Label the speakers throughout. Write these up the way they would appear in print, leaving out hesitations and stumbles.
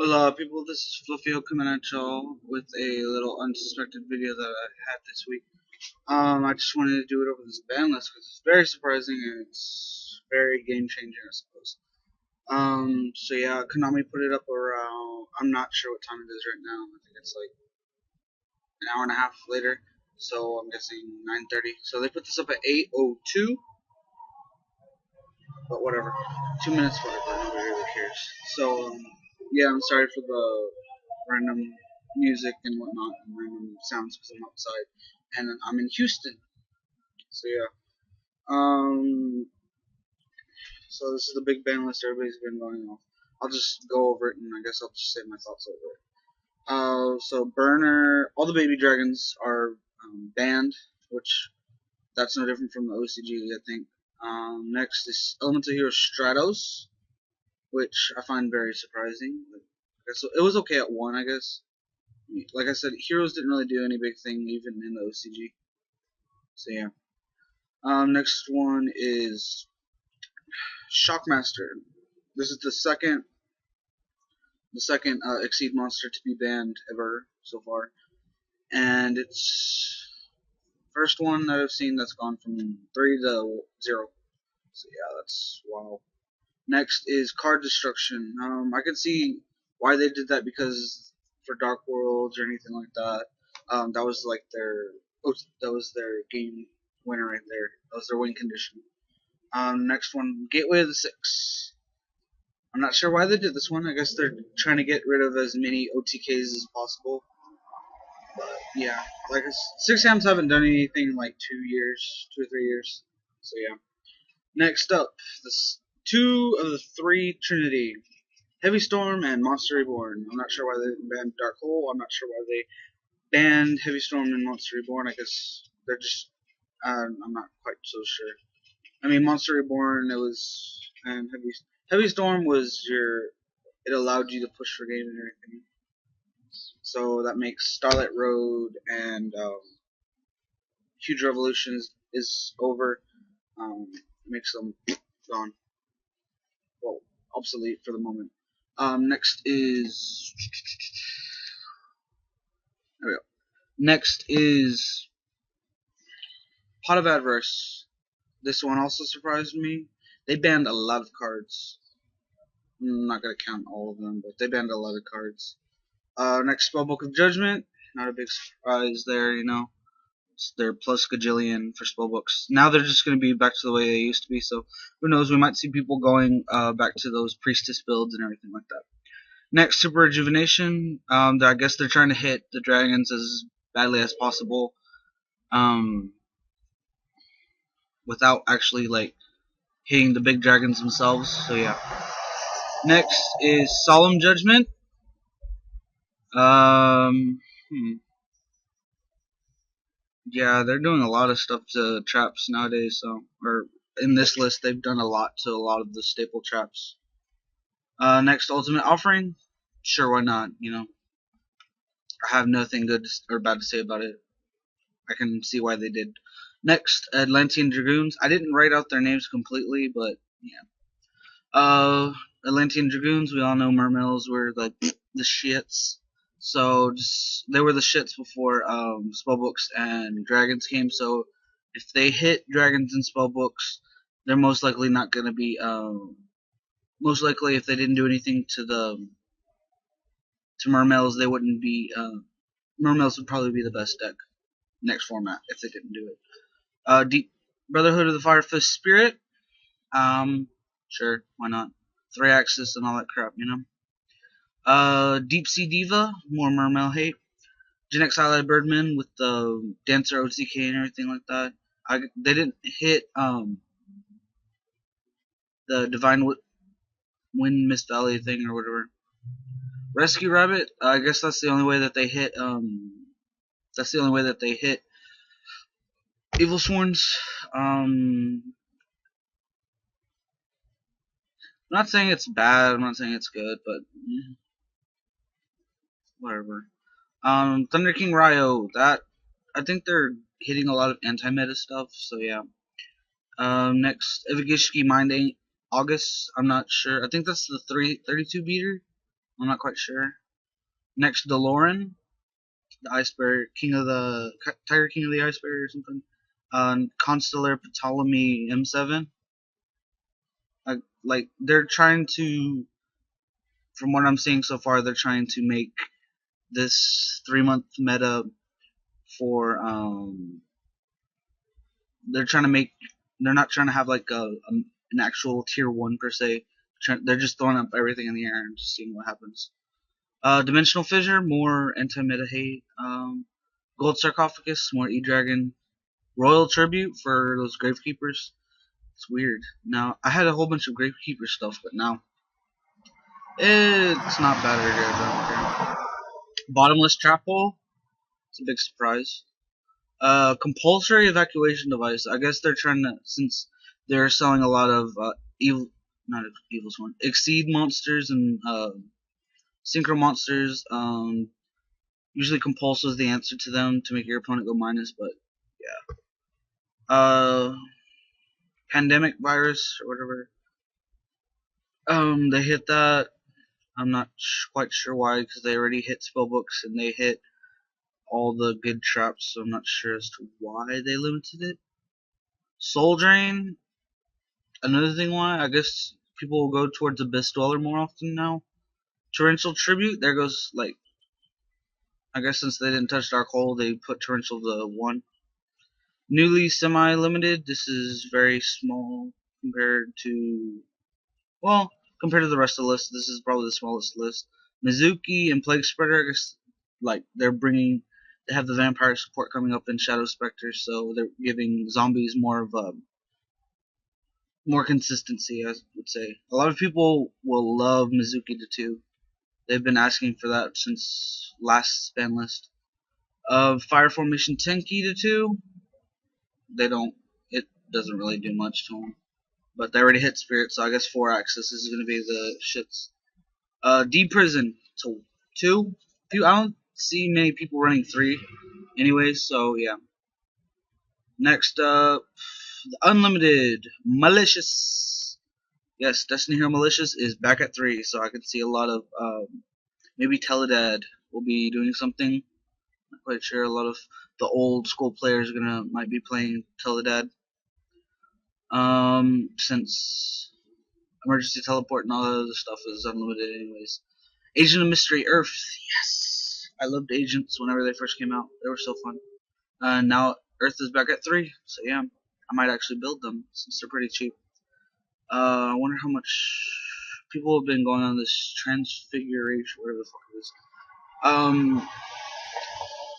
Speaker 1: Hello people, this is fluffioh coming at y'all with a little unsuspected video that I had this week. I just wanted to do it over this ban list because it's very surprising and it's very game changing, I suppose. So yeah, Konami put it up around, I'm not sure what time it is right now. I think it's like an hour and a half later, so I'm guessing 9:30. So they put this up at 8:02, but whatever, 2 minutes, whatever, nobody really cares. So yeah, I'm sorry for the random music and whatnot and random sounds because I'm outside and I'm in Houston. So yeah. So this is the big band list everybody's been going off. I'll just go over it and I guess I'll just say my thoughts over it. So Burner, all the baby dragons are banned, which that's no different from the OCG, I think. Next is Elemental Hero Stratos, which I find very surprising. So it was okay at 1, I guess. Like I said, heroes didn't really do any big thing even in the OCG. So yeah. Next one is Shockmaster. This is the second Exceed monster to be banned ever so far, and it's first one that I've seen that's gone from 3 to 0. So yeah, that's wow. Next is Card Destruction. I can see why they did that because for Dark Worlds or anything like that, that was like their game winner right there. That was their win condition. Next one, Gateway of the Six. I'm not sure why they did this one. I guess they're trying to get rid of as many OTKs as possible. But yeah, like Six Hams haven't done anything in like 2 years, 2 or 3 years. So yeah. Next up, this two of the three Trinity, Heavy Storm and Monster Reborn. I'm not sure why they banned Dark Hole. I'm not sure why they banned Heavy Storm and Monster Reborn. I guess they're just. I'm not quite so sure. I mean, Monster Reborn. It was and Heavy Storm was your. It allowed you to push for game and everything. So that makes Starlight Road and Huge Revolutions is over. Makes them gone. Well, obsolete for the moment. Next is there we go. Next is Pot of Adverse. This one also surprised me. They banned a lot of cards. I'm not gonna count all of them, but they banned a lot of cards. Next, Spellbook of Judgment. Not a big surprise there, you know. It's their plus gajillion for spellbooks. Now they're just going to be back to the way they used to be, so who knows, we might see people going back to those priestess builds and everything like that. Next, Super Rejuvenation. I guess they're trying to hit the dragons as badly as possible without actually like hitting the big dragons themselves, so yeah. Next is Solemn Judgment. Um, hmm. Yeah, they're doing a lot of stuff to traps nowadays. So, or in this list, they've done a lot to a lot of the staple traps. Next, Ultimate Offering. Sure, why not? You know, I have nothing good or bad to say about it. I can see why they did. Next, Atlantean Dragoons. I didn't write out their names completely, but yeah. Atlantean Dragoons. We all know mermills were like the shits. So they were the shits before spellbooks and dragons came. So if they hit dragons and spellbooks, they're most likely not going to be. Most likely, if they didn't do anything to mermills, they wouldn't be. Mermills would probably be the best deck next format if they didn't do it. Deep Brotherhood of the Firefist Spirit. Sure, why not? 3-axis and all that crap, you know. Deep Sea Diva, more mermail hate. Gen X Highlight Birdman with the Dancer OTK and everything like that. They didn't hit the Divine Wind Mist Valley thing or whatever. Rescue Rabbit. I guess that's the only way that they hit. That's the only way that they hit Evil Sworns. I'm not saying it's bad. I'm not saying it's good, but whatever. Thunder King Ryo. That I think they're hitting a lot of anti-meta stuff. So yeah. Next, Evagishki Mind August. I'm not sure. I think that's the 32 beater. I'm not quite sure. Next, Delorean, the Ice Bear, Tiger King of the Ice Bear or something. Constellar Ptolemy M7. Like they're trying to, from what I'm seeing so far, they're trying to make this 3-month meta for they're trying to make, they're not trying to have like an actual tier 1 per se. They're just throwing up everything in the air and just seeing what happens. Dimensional Fissure, more anti-meta hate. Gold Sarcophagus, more E-Dragon. Royal Tribute for those Gravekeepers. It's weird. Now, I had a whole bunch of Gravekeeper stuff, but now it's not bad or good. I don't care. Bottomless Trap Hole. It's a big surprise. Compulsory Evacuation Device. I guess they're trying to, since they're selling a lot of not Evil Sworn, Exceed monsters and Synchro monsters. Usually Compulse is the answer to them to make your opponent go minus, but yeah. Pandemic Virus or whatever. They hit that. I'm not quite sure why, because they already hit spellbooks and they hit all the good traps, so I'm not sure as to why they limited it. Soul Drain, another thing why, I guess people will go towards Abyss Dweller more often now. Torrential Tribute, there goes, like, I guess since they didn't touch Dark Hole, they put Torrential to 1. Newly semi-limited, this is very small compared to, well, compared to the rest of the list, this is probably the smallest list. Mizuki and Plague Spreader, I guess, like, they have the vampire support coming up in Shadow Spectre, so they're giving zombies more of a, more consistency, I would say. A lot of people will love Mizuki to 2. They've been asking for that since last Banlist. Fire Formation Tenki to 2. It doesn't really do much to them. But they already hit Spirit, so I guess 4 axis is going to be the shits. D-Prison to 2. I don't see many people running 3 anyways, so yeah. Next up, the Unlimited Malicious. Yes, Destiny Hero Malicious is back at 3, so I can see a lot of, maybe Teledad will be doing something. Not quite sure. A lot of the old school players might be playing Teledad. Since Emergency Teleport and all that other stuff is unlimited anyways. Agent of Mystery Earth. Yes! I loved Agents whenever they first came out. They were so fun. Now Earth is back at 3, so yeah. I might actually build them since they're pretty cheap. I wonder how much people have been going on this transfiguration, whatever the fuck it is.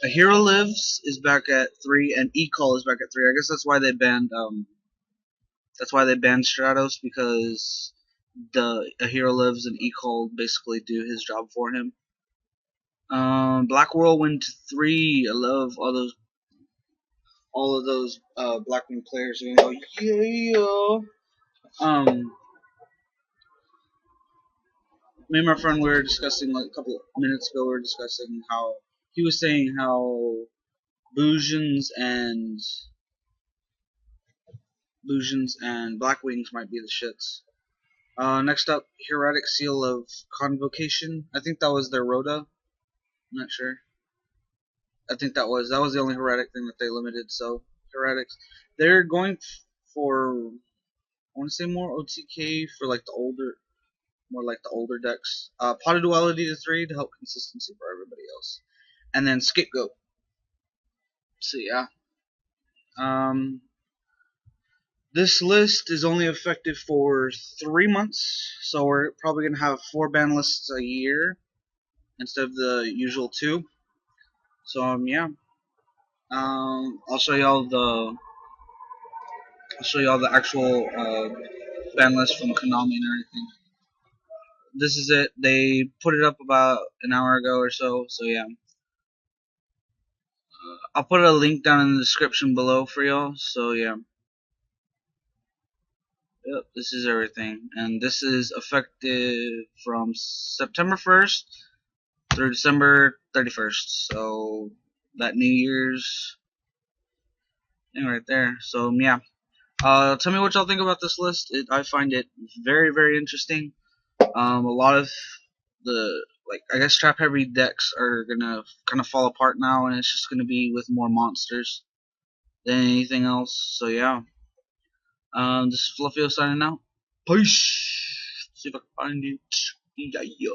Speaker 1: A Hero Lives is back at 3, and E-Call is back at 3. I guess that's why they banned Stratos, because A Hero Lives and E-Call basically do his job for him. Black Whirlwind 3. I love all of those Blackwing players. You know, yeah. Me and my friend were discussing, like, a couple of minutes ago. We were discussing how he was saying how Bujins and Blackwings might be the shits. Next up, Heretic Seal of Convocation. I think that was their Rhoda. I'm not sure. I think that was the only Heretic thing that they limited. So Heretics, they're going for, I want to say more OTK for like the older decks. Pot of Duality to 3 to help consistency for everybody else, and then Scapegoat. So yeah. This list is only effective for 3 months, so we're probably gonna have 4 ban lists a year instead of the usual 2. So yeah. I'll show y'all the actual ban list from Konami and everything. This is it. They put it up about an hour ago or so. So yeah. I'll put a link down in the description below for y'all. So yeah. Yep, this is everything, and this is effective from September 1st through December 31st. So that New Year's thing right there. So yeah. Tell me what y'all think about this list. I find it very, very interesting. A lot of the like I guess trap heavy decks are gonna kind of fall apart now, and it's just gonna be with more monsters than anything else. So yeah, this is fluffioh signing out. Peace. See if I can find it. Yeah.